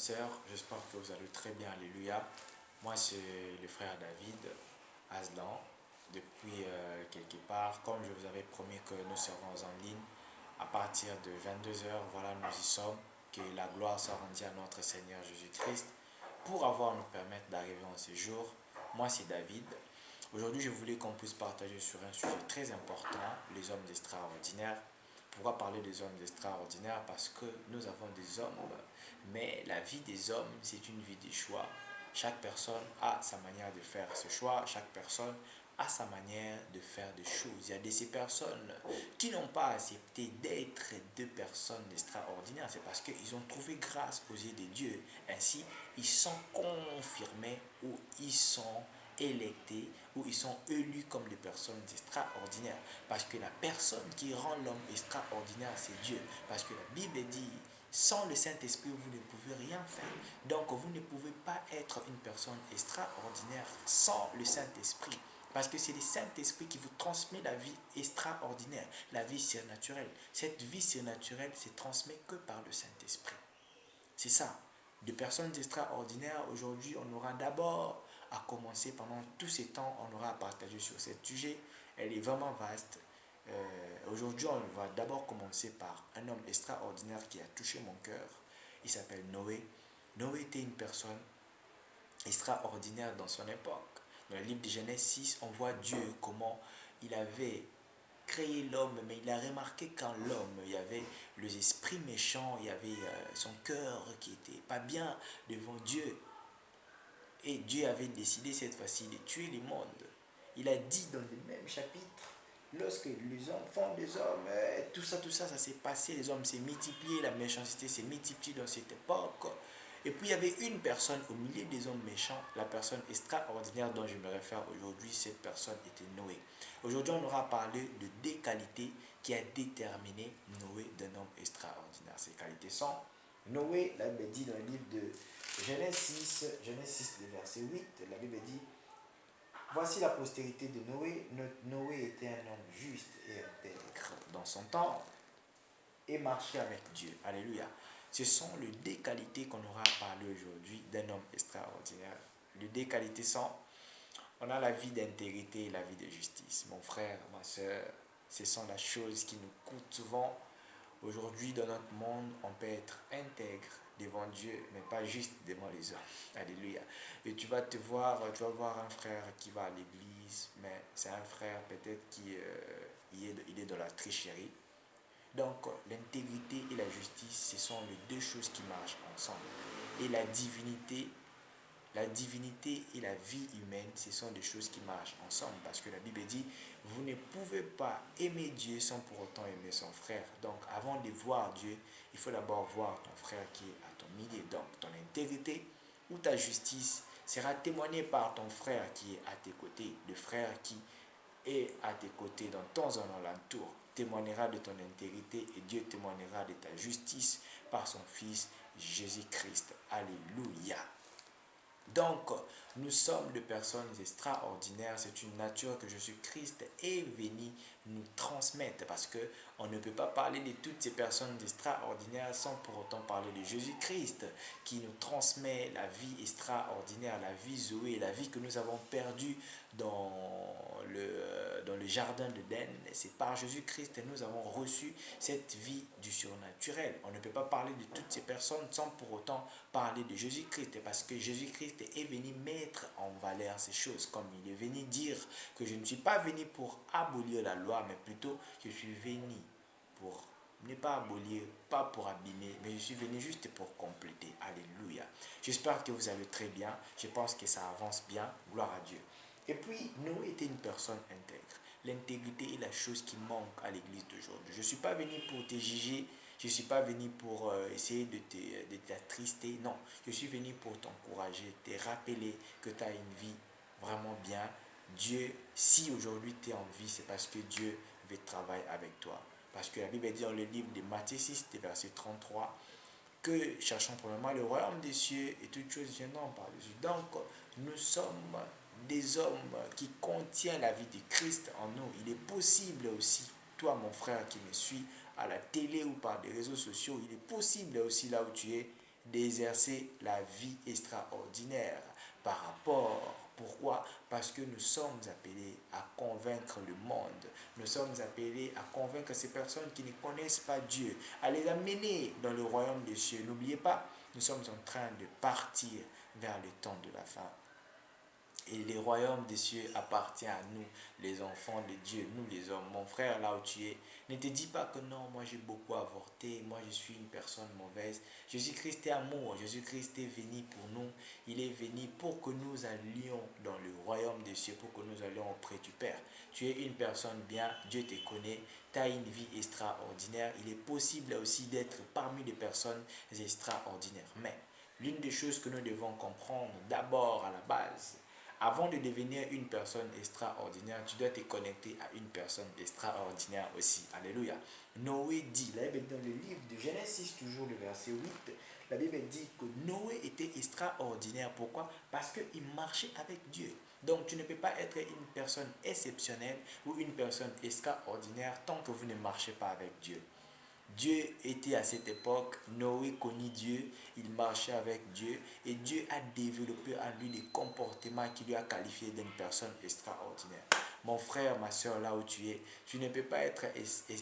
sœurs, j'espère que vous allez très bien, alléluia. Moi, c'est le frère David Aslan, depuis quelque part. Comme je vous avais promis que nous serons en ligne à partir de 22 heures, voilà, nous y sommes. Que la gloire soit rendue à notre Seigneur Jésus-Christ pour avoir nous permettre d'arriver en ce jour. Moi, c'est David. Aujourd'hui, je voulais qu'on puisse partager sur un sujet très important, les hommes extraordinaires. Pourquoi parler des hommes extraordinaires? Parce que nous avons des hommes, mais la vie des hommes, c'est une vie de choix. Chaque personne a sa manière de faire ce choix, chaque personne a sa manière de faire des choses. Il y a de ces personnes qui n'ont pas accepté d'être deux personnes extraordinaires. C'est parce qu'ils ont trouvé grâce aux yeux de Dieu. Ainsi, ils sont confirmés ou ils sont électés ou ils sont élus comme des personnes extraordinaires. Parce que la personne qui rend l'homme extraordinaire, c'est Dieu. Parce que la Bible dit, sans le Saint-Esprit, vous ne pouvez rien faire. Donc, vous ne pouvez pas être une personne extraordinaire sans le Saint-Esprit. Parce que c'est le Saint-Esprit qui vous transmet la vie extraordinaire, la vie surnaturelle. Cette vie surnaturelle se transmet que par le Saint-Esprit. C'est ça. De personnes extraordinaires, aujourd'hui, on aura d'abord à commencer pendant tous ces temps, on aura à partager sur ce sujet. Elle est vraiment vaste. Aujourd'hui, on va d'abord commencer par un homme extraordinaire qui a touché mon cœur. Il s'appelle Noé. Noé était une personne extraordinaire dans son époque. Dans le livre de Genèse 6, on voit Dieu comment il avait créé l'homme, mais il a remarqué qu'en l'homme, il y avait les esprits méchants, il y avait son cœur qui était pas bien devant Dieu. Et Dieu avait décidé cette fois-ci de tuer le monde. Il a dit dans le même chapitre, lorsque les hommes font des hommes, tout ça, ça s'est passé, les hommes s'est multiplié, la méchanceté s'est multipliée dans cette époque. Et puis il y avait une personne au milieu des hommes méchants, la personne extraordinaire dont je me réfère aujourd'hui, cette personne était Noé. Aujourd'hui, on aura parlé de deux qualités qui a déterminé Noé d'un homme extraordinaire. Ces qualités sont Noé, la Bible dit dans le livre de Genèse 6, le verset 8, la Bible dit, voici la postérité de Noé. Noé était un homme juste et intègre dans son temps et marchait avec Dieu. Alléluia. Ce sont les deux qualités qu'on aura à parler aujourd'hui d'un homme extraordinaire. Les deux qualités sont, on a la vie d'intégrité et la vie de justice. Mon frère, ma soeur, ce sont les choses qui nous coûtent souvent. Aujourd'hui, dans notre monde, on peut être intègre devant Dieu, mais pas juste devant les hommes. Alléluia. Et tu vas voir un frère qui va à l'église, mais c'est un frère peut-être qui il est dans la tricherie. Donc, l'intégrité et la justice, ce sont les deux choses qui marchent ensemble. Et la divinité et la vie humaine, ce sont des choses qui marchent ensemble. Parce que la Bible dit, vous ne pouvez pas aimer Dieu sans pour autant aimer son frère. Donc, avant de voir Dieu, il faut d'abord voir ton frère qui est à ton milieu. Donc, ton intégrité ou ta justice sera témoignée par ton frère qui est à tes côtés, le frère qui est à tes côtés dans ton alentour, témoignera de ton intégrité et Dieu témoignera de ta justice par son Fils Jésus-Christ. Alléluia. Donc, nous sommes des personnes extraordinaires. C'est une nature que Jésus-Christ est venu nous transmettre parce que on ne peut pas parler de toutes ces personnes extraordinaires sans pour autant parler de Jésus-Christ qui nous transmet la vie extraordinaire, la vie Zoé, la vie que nous avons perdue dans le jardin d'Éden. C'est par Jésus-Christ que nous avons reçu cette vie du surnaturel. On ne peut pas parler de toutes ces personnes sans pour autant parler de Jésus-Christ parce que Jésus-Christ est venu mettre en valeur ces choses, comme il est venu dire que je ne suis pas venu pour abolir la loi, mais plutôt je suis venu pour ne pas abolir, pas pour abîmer, mais je suis venu juste pour compléter. Alléluia. J'espère que vous allez très bien. Je pense que ça avance bien. Gloire à Dieu. Et puis, Noé était une personne intègre. L'intégrité est la chose qui manque à l'église d'aujourd'hui. Je ne suis pas venu pour te juger. Je ne suis pas venu pour essayer de t'attrister. Non, je suis venu pour t'encourager, te rappeler que tu as une vie vraiment bien. Dieu, si aujourd'hui tu es en vie, c'est parce que Dieu veut travailler avec toi. Parce que la Bible dit dans le livre de Matthieu 6, verset 33, que cherchons premièrement le royaume des cieux et toutes choses viendront par-dessus. Donc, nous sommes des hommes qui contiennent la vie de Christ en nous. Il est possible aussi, toi mon frère qui me suis à la télé ou par des réseaux sociaux, il est possible aussi là où tu es d'exercer la vie extraordinaire par rapport. Pourquoi? Parce que nous sommes appelés à convaincre le monde. Nous sommes appelés à convaincre ces personnes qui ne connaissent pas Dieu, à les amener dans le royaume des cieux. N'oubliez pas, nous sommes en train de partir vers le temps de la fin. Et le royaume des cieux appartient à nous, les enfants de Dieu, nous les hommes. Mon frère, là où tu es, ne te dis pas que non, moi j'ai beaucoup avorté, moi je suis une personne mauvaise. Jésus-Christ est amour, Jésus-Christ est venu pour nous. Il est venu pour que nous allions dans le royaume des cieux, pour que nous allions auprès du Père. Tu es une personne bien, Dieu te connaît, tu as une vie extraordinaire. Il est possible aussi d'être parmi les personnes extraordinaires. Mais l'une des choses que nous devons comprendre d'abord à la base, avant de devenir une personne extraordinaire, tu dois te connecter à une personne extraordinaire aussi. Alléluia. Noé dit, la Bible dans le livre de Genèse 6, toujours le verset 8, la Bible dit que Noé était extraordinaire. Pourquoi? Parce qu'il marchait avec Dieu. Donc tu ne peux pas être une personne exceptionnelle ou une personne extraordinaire tant que vous ne marchez pas avec Dieu. Dieu était à cette époque, Noé connut Dieu, il marchait avec Dieu et Dieu a développé en lui des comportements qui lui a qualifié d'une personne extraordinaire. Mon frère, ma soeur, là où tu es, tu ne peux pas être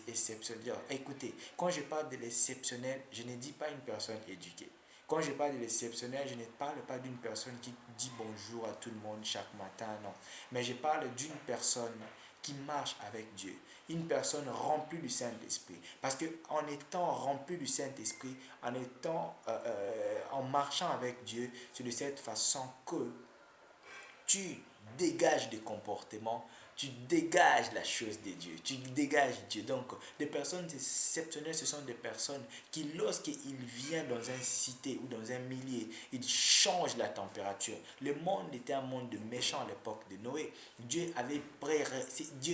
exceptionnel. Écoutez, quand je parle de l'exceptionnel, je ne dis pas une personne éduquée. Quand je parle de l'exceptionnel, je ne parle pas d'une personne qui dit bonjour à tout le monde chaque matin, non. Mais je parle d'une personne qui marche avec Dieu. Une personne remplie du Saint-Esprit. Parce qu'en étant rempli du Saint-Esprit, en marchant avec Dieu, c'est de cette façon que tu dégages des comportements, tu dégages la chose de Dieu, tu dégages Dieu. Donc, des personnes exceptionnelles, ce sont des personnes qui, lorsqu'ils viennent dans une cité ou dans un milieu, ils changent la température. Le monde était un monde de méchants à l'époque de Noé. Dieu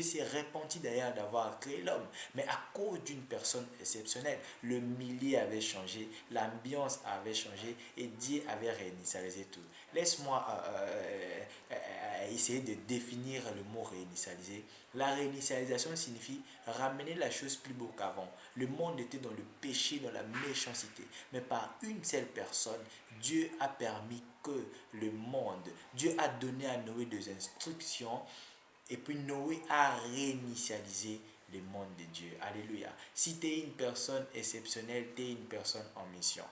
s'est repenti d'ailleurs d'avoir créé l'homme. Mais à cause d'une personne exceptionnelle, le milieu avait changé, l'ambiance avait changé et Dieu avait réinitialisé tout. Laisse-moi essayer de définir le mot réinitialiser. La réinitialisation signifie ramener la chose plus beau qu'avant. Le monde était dans le péché, dans la méchanceté. Mais par une seule personne, Dieu a permis que le monde, Dieu a donné à Noé des instructions et puis Noé a réinitialisé le monde de Dieu. Alléluia. Si tu es une personne exceptionnelle, tu es une personne en mission.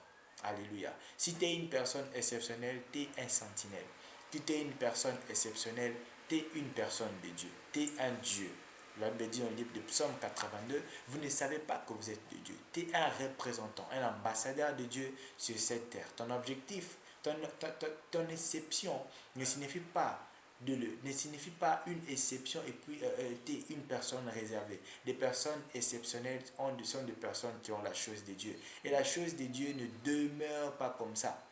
Alléluia. Si tu es une personne exceptionnelle, tu es un sentinelle. Si tu es une personne exceptionnelle, tu es une personne de Dieu. Tu es un Dieu. La Bible dit dans le livre de Psaume 82, vous ne savez pas que vous êtes de Dieu. Tu es un représentant, un ambassadeur de Dieu sur cette terre. Ton objectif, ton exception ne signifie pas ne signifie pas une exception et puis tu es une personne réservée. Des personnes exceptionnelles sont des personnes qui ont la chose de Dieu. Et la chose de Dieu ne demeure pas comme ça.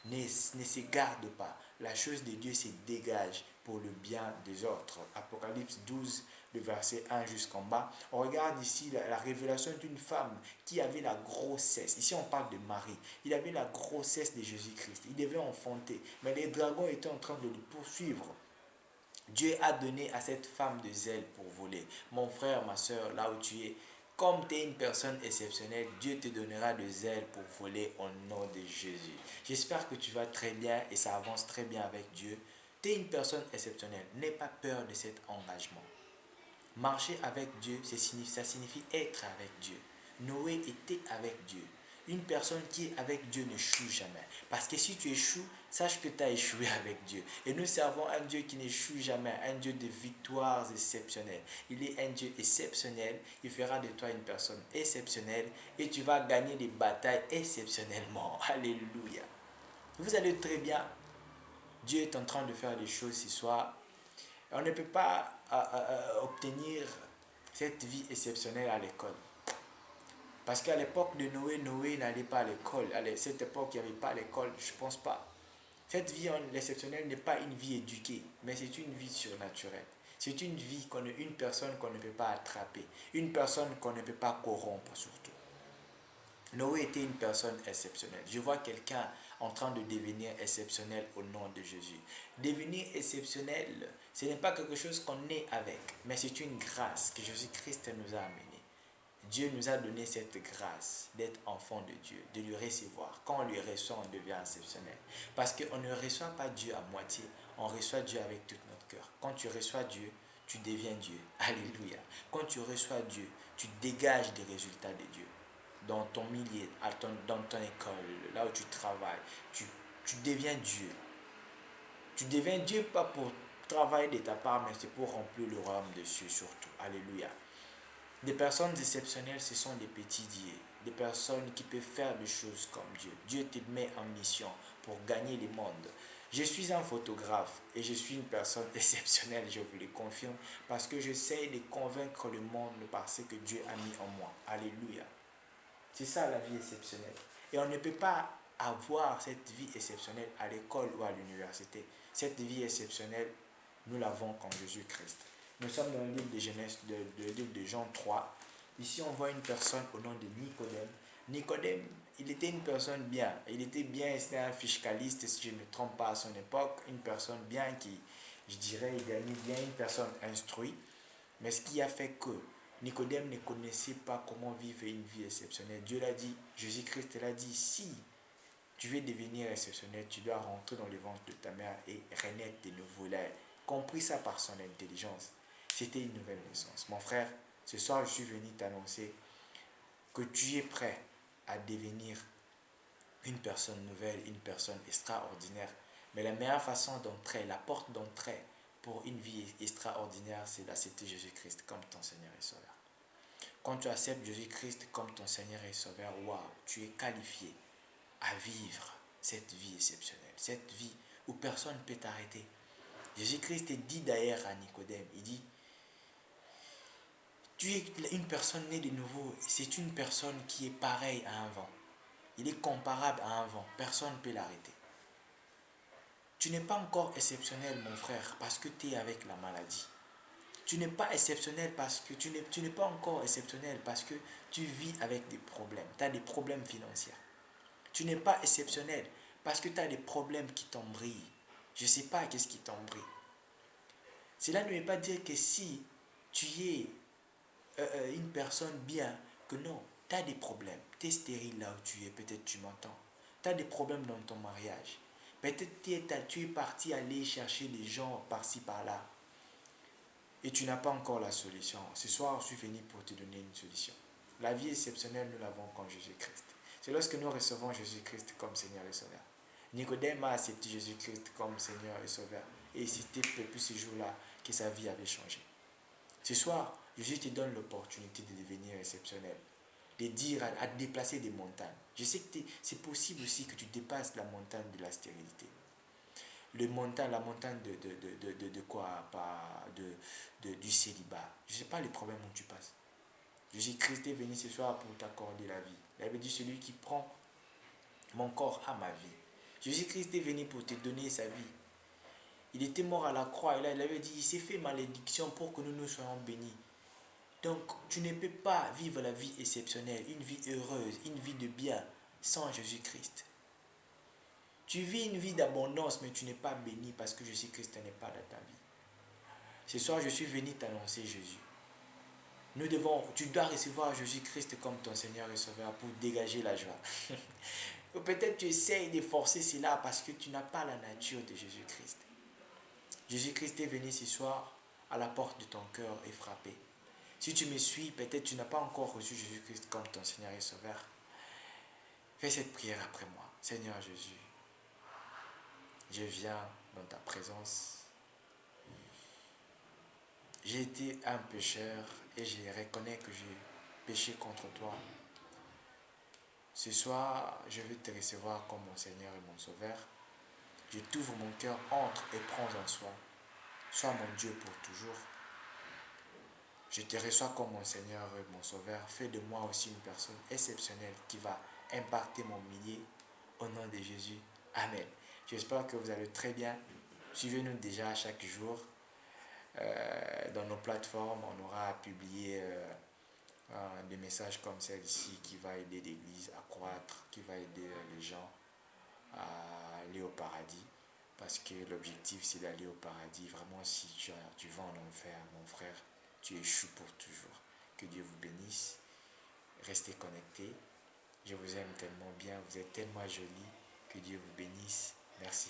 Ne se garde pas. La chose de Dieu se dégage pour le bien des autres. Apocalypse 12, le verset 1 jusqu'en bas. On regarde ici la révélation d'une femme qui avait la grossesse. Ici, on parle de Marie. Il avait la grossesse de Jésus-Christ. Il devait enfanter. Mais les dragons étaient en train de le poursuivre. Dieu a donné à cette femme de zèle pour voler. Mon frère, ma soeur, là où tu es, comme tu es une personne exceptionnelle, Dieu te donnera de zèle pour voler au nom de Jésus. J'espère que tu vas très bien et ça avance très bien avec Dieu. Tu es une personne exceptionnelle. N'aie pas peur de cet engagement. Marcher avec Dieu, ça signifie être avec Dieu. Noé était avec Dieu. Une personne qui est avec Dieu n'échoue jamais. Parce que si tu échoues, sache que tu as échoué avec Dieu. Et nous servons un Dieu qui n'échoue jamais, un Dieu de victoires exceptionnelles. Il est un Dieu exceptionnel. Il fera de toi une personne exceptionnelle et tu vas gagner des batailles exceptionnellement. Alléluia. Vous allez très bien. Dieu est en train de faire des choses ce soir. On ne peut pas obtenir cette vie exceptionnelle à l'école. Parce qu'à l'époque de Noé, Noé n'allait pas à l'école. À cette époque, il n'y avait pas l'école, je ne pense pas. Cette vie exceptionnelle n'est pas une vie éduquée, mais c'est une vie surnaturelle. C'est une vie, une personne qu'on ne peut pas attraper, une personne qu'on ne peut pas corrompre surtout. Noé était une personne exceptionnelle. Je vois quelqu'un en train de devenir exceptionnel au nom de Jésus. Devenir exceptionnel, ce n'est pas quelque chose qu'on est avec, mais c'est une grâce que Jésus-Christ nous a amenée. Dieu nous a donné cette grâce d'être enfant de Dieu, de lui recevoir. Quand on lui reçoit, on devient exceptionnel. Parce qu'on ne reçoit pas Dieu à moitié, on reçoit Dieu avec tout notre cœur. Quand tu reçois Dieu, tu deviens Dieu. Alléluia. Quand tu reçois Dieu, tu dégages des résultats de Dieu. Dans ton milieu, dans ton école, là où tu travailles, tu deviens Dieu. Tu deviens Dieu pas pour travailler de ta part, mais c'est pour remplir le royaume des cieux surtout. Alléluia. Des personnes exceptionnelles, ce sont des petits dieux. Des personnes qui peuvent faire des choses comme Dieu. Dieu te met en mission pour gagner le monde. Je suis un photographe et je suis une personne exceptionnelle, je vous le confirme, parce que j'essaie de convaincre le monde par ce que Dieu a mis en moi. Alléluia. C'est ça la vie exceptionnelle. Et on ne peut pas avoir cette vie exceptionnelle à l'école ou à l'université. Cette vie exceptionnelle, nous l'avons en Jésus-Christ. Nous sommes dans le livre de Genèse, le livre de Jean 3. Ici, on voit une personne au nom de Nicodème. Nicodème, il était une personne bien. Il était bien, c'était un fiscaliste, si je ne me trompe pas, à son époque. Une personne bien qui, je dirais, il gagnait bien, une personne instruite. Mais ce qui a fait que Nicodème ne connaissait pas comment vivre une vie exceptionnelle. Dieu l'a dit, Jésus-Christ l'a dit, si tu veux devenir exceptionnel, tu dois rentrer dans le ventre de ta mère et renaître de nouveau. Il a compris ça par son intelligence. C'était une nouvelle naissance. Mon frère, ce soir, je suis venu t'annoncer que tu es prêt à devenir une personne nouvelle, une personne extraordinaire. Mais la meilleure façon d'entrer, la porte d'entrée pour une vie extraordinaire, c'est d'accepter Jésus-Christ comme ton Seigneur et Sauveur. Quand tu acceptes Jésus-Christ comme ton Seigneur et Sauveur, waouh, tu es qualifié à vivre cette vie exceptionnelle, cette vie où personne ne peut t'arrêter. Jésus-Christ dit d'ailleurs à Nicodème, il dit, tu es une personne née de nouveau, c'est une personne qui est pareille à un vent. Il est comparable à un vent, personne ne peut l'arrêter. Tu n'es pas encore exceptionnel, mon frère, parce que tu es avec la maladie. Tu n'es pas exceptionnel parce que tu n'es pas encore exceptionnel parce que tu vis avec des problèmes. Tu as des problèmes financiers. Tu n'es pas exceptionnel parce que tu as des problèmes qui t'embrillent. Je ne sais pas qu'est-ce qui t'embrille. Cela ne veut pas dire que si tu es une personne bien, que non, tu as des problèmes. Tu es stérile là où tu es, peut-être tu m'entends. Tu as des problèmes dans ton mariage. Peut-être tu es parti aller chercher des gens par-ci par-là. Et tu n'as pas encore la solution. Ce soir, je suis venu pour te donner une solution. La vie exceptionnelle, nous l'avons comme Jésus-Christ. C'est lorsque nous recevons Jésus-Christ comme Seigneur et Sauveur. Nicodème a accepté Jésus-Christ comme Seigneur et Sauveur. Et c'était depuis ce jour-là que sa vie avait changé. Ce soir, Jésus te donne l'opportunité de devenir exceptionnel. De dire, à déplacer des montagnes. Je sais que c'est possible aussi que tu dépasses la montagne de la stérilité. La montagne de quoi pas du célibat. Je ne sais pas les problèmes où tu passes. Jésus-Christ est venu ce soir pour t'accorder la vie. Il avait dit, celui qui prend mon corps a ma vie. Jésus-Christ est venu pour te donner sa vie. Il était mort à la croix et là il avait dit, il s'est fait malédiction pour que nous soyons bénis. Donc tu ne peux pas vivre la vie exceptionnelle, une vie heureuse, une vie de bien sans Jésus-Christ. Tu vis une vie d'abondance, mais tu n'es pas béni parce que Jésus-Christ n'est pas dans ta vie. Ce soir, je suis venu t'annoncer Jésus. Tu dois recevoir Jésus-Christ comme ton Seigneur et Sauveur pour dégager la joie. Ou peut-être tu essayes de forcer cela parce que tu n'as pas la nature de Jésus-Christ. Jésus-Christ est venu ce soir à la porte de ton cœur et frapper. Si tu me suis, peut-être tu n'as pas encore reçu Jésus-Christ comme ton Seigneur et Sauveur. Fais cette prière après moi. Seigneur Jésus, je viens dans ta présence. J'ai été un pécheur et je reconnais que j'ai péché contre toi. Ce soir, je veux te recevoir comme mon Seigneur et mon Sauveur. Je t'ouvre mon cœur, entre et prends en soi. Sois mon Dieu pour toujours. Je te reçois comme mon Seigneur et mon Sauveur. Fais de moi aussi une personne exceptionnelle qui va impacter mon milieu. Au nom de Jésus. Amen. J'espère que vous allez très bien. Suivez-nous déjà chaque jour. Dans nos plateformes, on aura publié des messages comme celle-ci qui va aider l'Église à croître, qui va aider les gens à aller au paradis. Parce que l'objectif, c'est d'aller au paradis. Vraiment, si tu vas en enfer, mon frère, tu échoues pour toujours. Que Dieu vous bénisse restez connectés. Je vous aime tellement bien, vous êtes tellement jolis. Que Dieu vous bénisse. Merci.